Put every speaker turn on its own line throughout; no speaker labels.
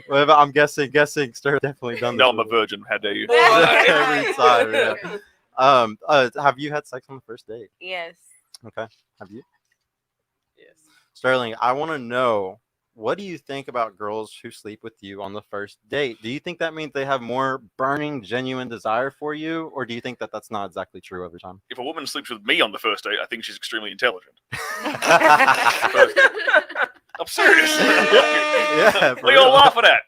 Well, I'm guessing Sterling definitely done this.
No, I'm a virgin. How dare you?
Every time, yeah. Have you had sex on the first date?
Yes.
Okay. Have you?
Yes.
Sterling, I want to know, what do you think about girls who sleep with you on the first date? Do you think that means they have more burning, genuine desire for you, or do you think that that's not exactly true every time?
If a woman sleeps with me on the first date, I think she's extremely intelligent. I'm serious.
Yeah,
What are you all laughing at?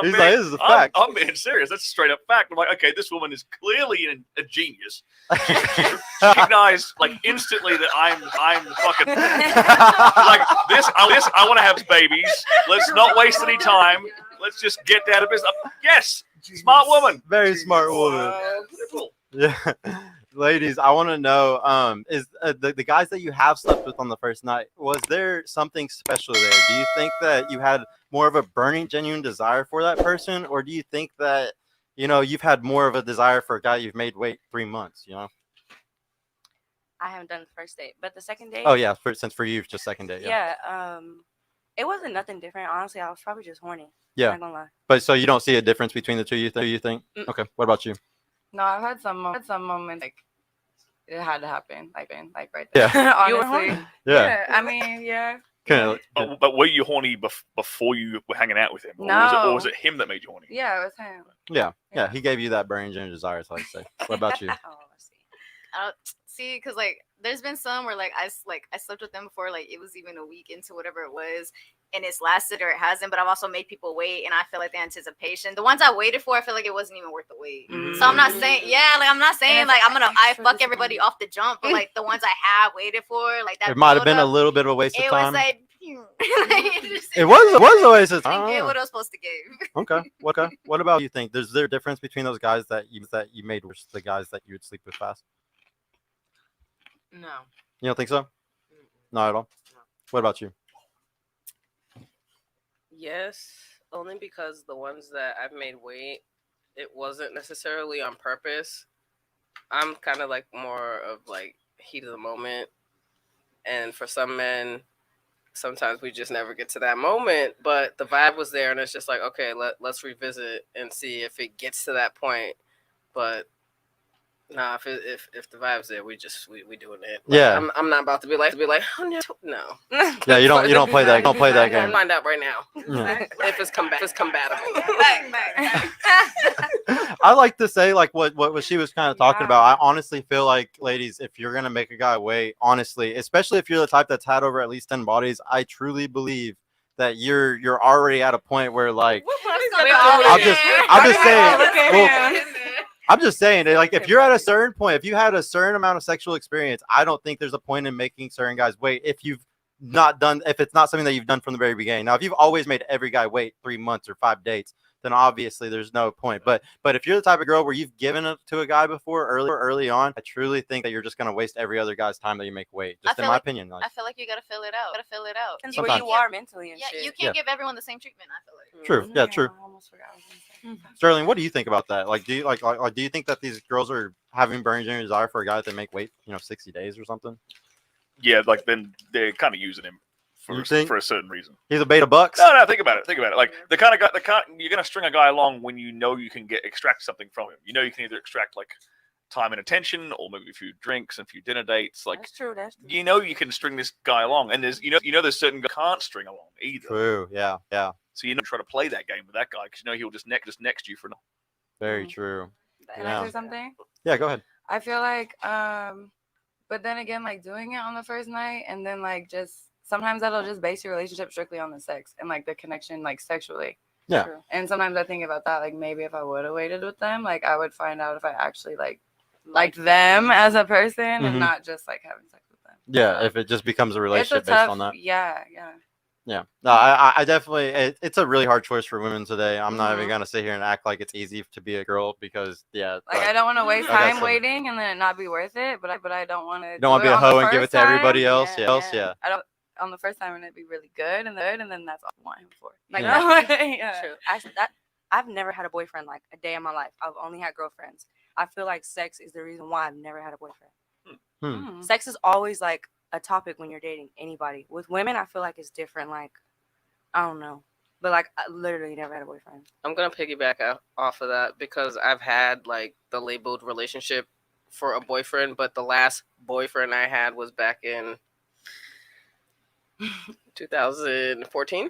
He's like, this is a fact.
I'm being serious. That's a straight up fact. I'm like, okay, this woman is clearly a genius. She recognized like instantly that I'm fucking like this. I want to have babies. Let's not waste any time. Let's just get down to business. Yes, smart woman.
Very smart woman. Yeah. Ladies, I want to know, is the guys that you have slept with on the first night, was there something special there? Do you think that you had more of a burning, genuine desire for that person, or do you think that, you've had more of a desire for a guy you've made wait 3 months,
I haven't done the first date, but the second date.
Oh, yeah, since for you, it's just second date, yeah.
Yeah, it wasn't nothing different. Honestly, I was probably just horny.
Yeah.
I'm not gonna lie.
But so you don't see a difference between the two, you think? Okay, what about you?
No, I've had some moments like it had to happen, like right there.
Yeah.
Honestly.
You were horny?
Yeah. I mean, yeah.
But were you horny before you were hanging out with him? Or
No.
was it him that made you horny?
Yeah, it was him.
Yeah, he gave you that burning, genuine desire, so I say. What about you?
Oh, I see.
See, because like there's been some where I slept with them before, like it was even a week into whatever it was, and it's lasted or it hasn't. But I've also made people wait, and I feel like the anticipation, the ones I waited for, I feel like it wasn't even worth the wait. So I'm not saying, I'm not saying like I fuck everybody off the jump, but like the ones I have waited for, like that.
It might have been a little bit of a waste of
It
time.
was like.
It was a waste of time.
Get what I was supposed to give.
Okay. What about you think? Is there a difference between those guys that you made versus the guys that you would sleep with fast?
No.
You don't think so? Not at all.
No.
What about you?
Yes, only because the ones that I've made wait, it wasn't necessarily on purpose. I'm kind of like more of like heat of the moment, and for some men, sometimes we just never get to that moment. But the vibe was there, and it's just like, okay, let's revisit and see if it gets to that point. But nah, if the vibe's there, we doing it. Like,
Yeah.
I'm not about to be like, oh no.
Yeah, you don't play that. Don't play that game.
Find out right now.
Yeah.
If it's compatible.
I like to say like what she was kind of talking about. I honestly feel like, ladies, if you're gonna make a guy wait, honestly, especially if you're the type that's had over at least 10 bodies, I truly believe that you're already at a point where like I'm just saying. Well, I'm just saying, like, if you're at a certain point, if you had a certain amount of sexual experience, I don't think there's a point in making certain guys wait if it's not something that you've done from the very beginning. Now, if you've always made every guy wait 3 months or 5 dates, then obviously there's no point. But if you're the type of girl where you've given it to a guy before early on, I truly think that you're just gonna waste every other guy's time that you make wait. Just in my opinion. Like,
I feel like you gotta fill it out.
Depends where you are mentally and shit.
You can't give everyone the same treatment. I feel like.
True. Yeah. True.
I almost forgot what I was gonna say.
Sterling, what do you think about that? Like, do you think that these girls are having burning genuine desire for a guy that they make wait, 60 days or something?
Yeah, like then they're kind of using him for a certain reason.
He's a beta bucks.
No, think about it. Like the kind of guy, you're gonna string a guy along when you know you can extract something from him. You know you can either extract like time and attention, or maybe a few drinks and a few dinner dates. Like
That's true.
you know you can string this guy along, and there's there's certain guys can't string along either.
True. Yeah.
So try to play that game with that guy because he'll just next you for no.
Very true.
Can I say something?
Yeah, go ahead.
I feel like, but then again, like doing it on the first night, and then like just sometimes that'll just base your relationship strictly on the sex and like the connection, like sexually.
Yeah.
True. And sometimes I think about that, like maybe if I would have waited with them, like I would find out if I actually liked them as a person and not just like having sex with them.
Yeah, if it just becomes a relationship based on that.
Yeah.
Yeah. No, I definitely, it's a really hard choice for women today. I'm not even going to sit here and act like it's easy to be a girl because,
I don't want to waste time waiting and then it not be worth it, but I don't want to.
Don't want to be a hoe and give it to everybody else. Yeah.
I don't, on the first time, and it'd be really good, and then that's all I want him for.
Like, true. I've never had a boyfriend like a day in my life. I've only had girlfriends. I feel like sex is the reason why I've never had a boyfriend. Sex is always like a topic when you're dating anybody. With women, I feel like it's different. Like, I don't know. But like, I literally never had a boyfriend.
I'm gonna piggyback off of that because I've had like the labeled relationship for a boyfriend, but the last boyfriend I had was back in 2014.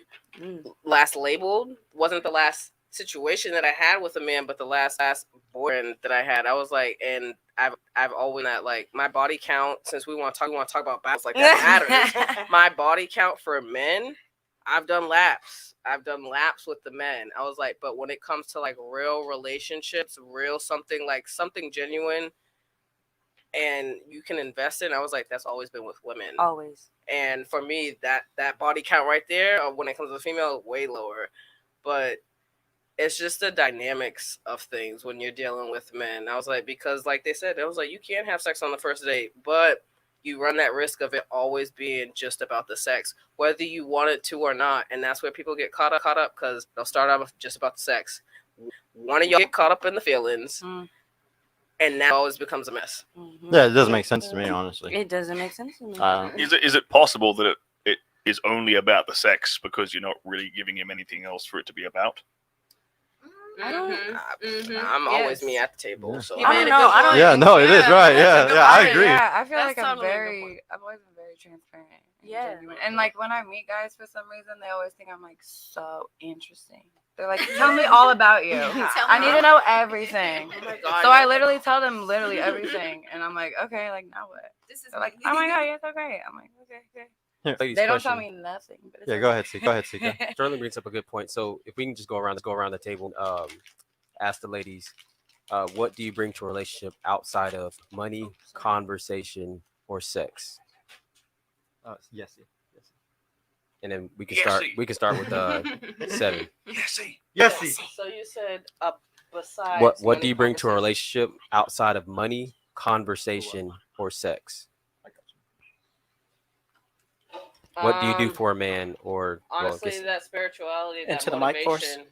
Last labeled wasn't the last situation that I had with a man, but the last boyfriend that I had. I was like, and I've always that like my body count. Since we want to talk about balance, like that matters. My body count for men, I've done laps with the men. I was like, but when it comes to like real relationships, real something genuine, and you can invest in, I was like, that's always been with women.
Always.
And for me, that body count right there, when it comes to the female, way lower. But it's just the dynamics of things when you're dealing with men. I was like, because like they said, it was like, you can't have sex on the first date, but you run that risk of it always being just about the sex, whether you want it to or not. And that's where people get caught up because they'll start out with just about the sex. One of y'all get caught up in the feelings, and that always becomes a mess.
Yeah, it doesn't make sense to me, honestly.
It doesn't make sense to me.
Is it possible that it is only about the sex because you're not really giving him anything else for it to be about?
I'm always me at the table, so
I don't know.
Yeah, no, it is right. Yeah, I agree.
Yeah, I feel
That's
like I've
totally
always been very transparent. and
Yeah.
genuine. And like when I meet guys, for some reason, they always think I'm like so interesting. They're like, tell me all about you. I need to know everything.
Oh my God.
So I literally tell them literally everything, and I'm like, okay, like now what? They're like, oh my God, you're so great. I'm like, okay.
Ladies,
They don't tell
question.
me nothing. But it's
Yeah,
okay.
go ahead, Sika. Go ahead, Sika.
Sterling brings up a good point. So if we can just go around the table, ask the ladies, what do you bring to a relationship outside of money, conversation, or sex?
Yes.
And then we can
Yes,
start.
see.
We can start with 7.
Yes.
So you said besides.
What do you bring to a relationship outside of money, conversation, or sex? What do you do for a man, or
Honestly, that spirituality, that
Into the mic, for us.
motivation,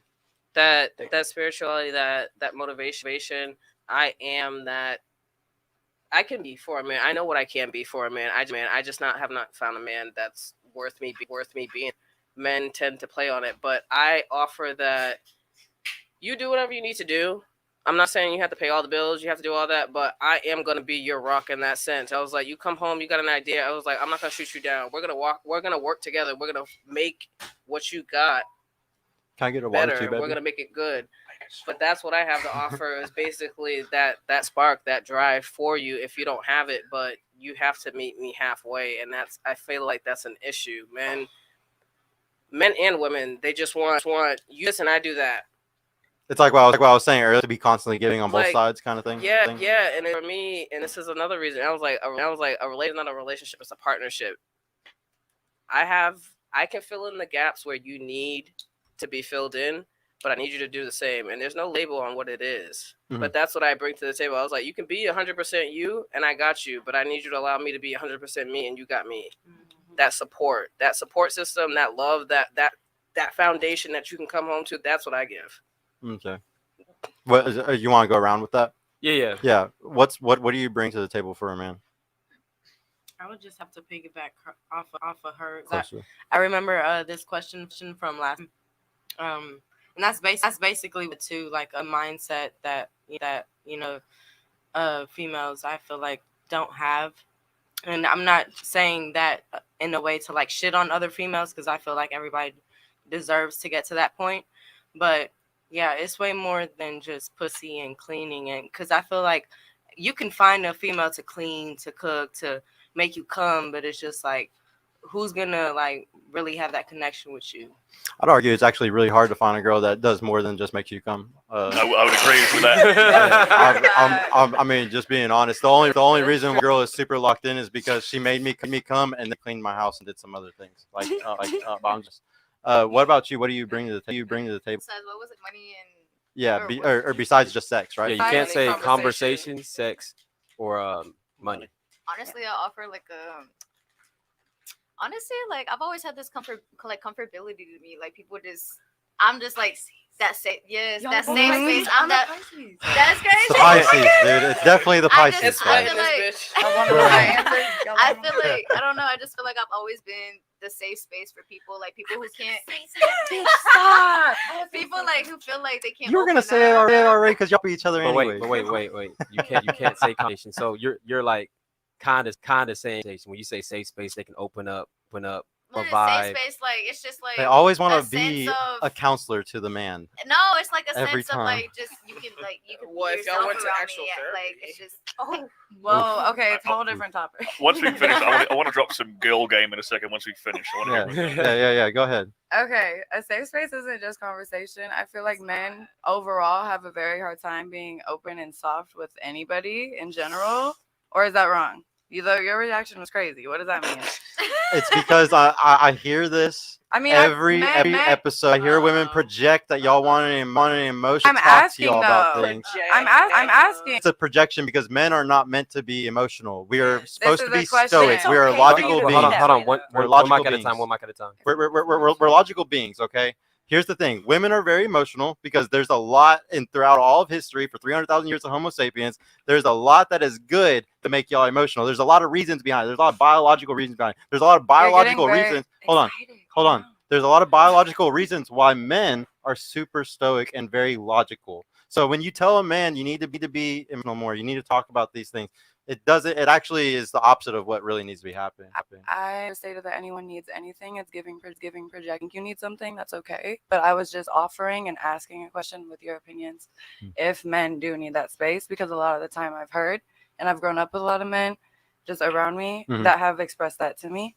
that spirituality, that motivation. I am that. I can be for a man. I know what I can be for a man. I just have not found a man that's worth me being. Men tend to play on it, but I offer that you do whatever you need to do. I'm not saying you have to pay all the bills, you have to do all that, but I am going to be your rock in that sense. I was like, you come home, you got an idea. I was like, I'm not going to shoot you down. We're going to work together. We're going to make what you got
Can I get a water
better.
too, baby?
We're going to make it good. But that's what I have to offer is basically that spark, that drive for you if you don't have it, but you have to meet me halfway. And I feel like that's an issue. Men and women, they just want you this and I do that.
It's like what I was saying earlier, to be constantly giving on both
Like,
sides, kind of thing.
Yeah. And for me, and this is another reason, I was like, a relationship, not a relationship, it's a partnership. I can fill in the gaps where you need to be filled in, but I need you to do the same. And there's no label on what it is.
Mhm.
But that's what I bring to the table. I was like, you can be 100% you, and I got you, but I need you to allow me to be 100% me, and you got me. That support system, that love, that foundation that you can come home to, that's what I give.
Okay. What is it, you want to go around with that?
Yeah.
Yeah. What do you bring to the table for a man?
I would just have to piggyback off of her.
Closer.
I remember this question from last, and that's basically too like a mindset that females I feel like don't have, and I'm not saying that in a way to like shit on other females because I feel like everybody deserves to get to that point, but yeah, it's way more than just pussy and cleaning, and because I feel like you can find a female to clean, to cook, to make you come, but it's just like, who's gonna like really have that connection with you?
I'd argue it's actually really hard to find a girl that does more than just makes you come.
I would agree with that.
I mean, just being honest, the only reason a girl is super locked in is because she made me come and then cleaned my house and did some other things. I'm just. What about you? What do you bring to the table?
Besides, what was it? Money and
Yeah, or besides just sex,
Yeah,
right?
you can't say
Conversation.
conversation, sex, or money.
honestly, I offer like a. Honestly, like I've always had this comfortability to me. Like people I'm just like that safe. Yes, that safe space. I'm that. That's crazy.
The Pisces, dude. It's definitely the
I
Pisces.
just- I
guys.
feel like-
I feel like
I feel like I don't know. I just feel like I've always been the safe space for people, like people who can't.
Stop.
People like who feel like they can't.
You were gonna
open
say it
up.
already because y'all be each other
But
anyway.
wait. You can't say conversation. So you're like kind of saying when you say safe space, they can open up,
When it's
provide.
safe space, like it's just like
They always want
a
to be
sense
a
of-
counselor to the man.
No, it's like a
every
sense of
time.
like just you can
Well,
be
if y'all
yourself
went to
around
actual
me.
therapy.
Like it's just oh
Well, okay, it's a whole different topic.
Once we finish, I want to drop some girl game in a second. Once we finish, I want to
Yeah. Go ahead.
Okay, a safe space isn't just conversation. I feel like men overall have a very hard time being open and soft with anybody in general. Or is that wrong? Your reaction was crazy. What does that mean?
It's because I hear this
I mean,
every episode. I hear women project that y'all want an emotion.
I'm
talk
asking
to y'all about
though.
things.
I'm asking.
It's a projection because men are not meant to be emotional. We are supposed
is
to
a
be
question.
stoic.
It's
We are
okay
logical
for you to
beings.
be
Hold on.
We're
One
logical
mic at a time.
beings.
One mic at a time.
We're logical beings, okay? Here's the thing. Women are very emotional because there's a lot throughout all of history for 300,000 years of Homo sapiens. There's a lot that is good to make y'all emotional. There's a lot of reasons behind it. There's a lot of biological reasons behind it. There's a lot of biological reasons. Hold on. There's a lot of biological reasons why men are super stoic and very logical. So when you tell a man you need to be emotional more, you need to talk about these things. It actually is the opposite of what really needs to be happening.
I stated that anyone needs anything. It's giving projecting. You need something, that's okay. But I was just offering and asking a question with your opinions. If men do need that space, because a lot of the time I've heard, and I've grown up with a lot of men just around me that have expressed that to me.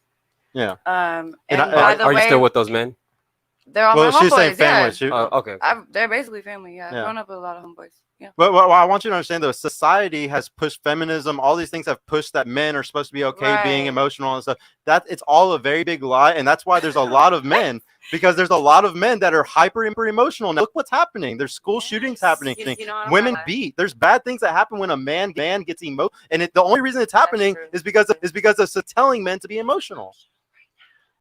Yeah.
And
Are you still with those men?
They're all
Well,
my
she's saying
homeboys.
family.
Yeah.
Okay.
They're basically family. Yeah. I've
Yeah.
grown up with a lot of homeboys. Yeah.
But I want you to understand, though, society has pushed feminism. All these things have pushed that men are supposed to be okay being
Right.
emotional and stuff. That it's all a very big lie, and that's why there's a lot of men because there's a lot of men that are hyper emotional. Now look what's happening. There's school shootings happening.
You know what I'm
Women
talking about?
beat. There's bad things that happen when a man gets emotional, and the only reason it's happening
true.
is because of telling men to be emotional.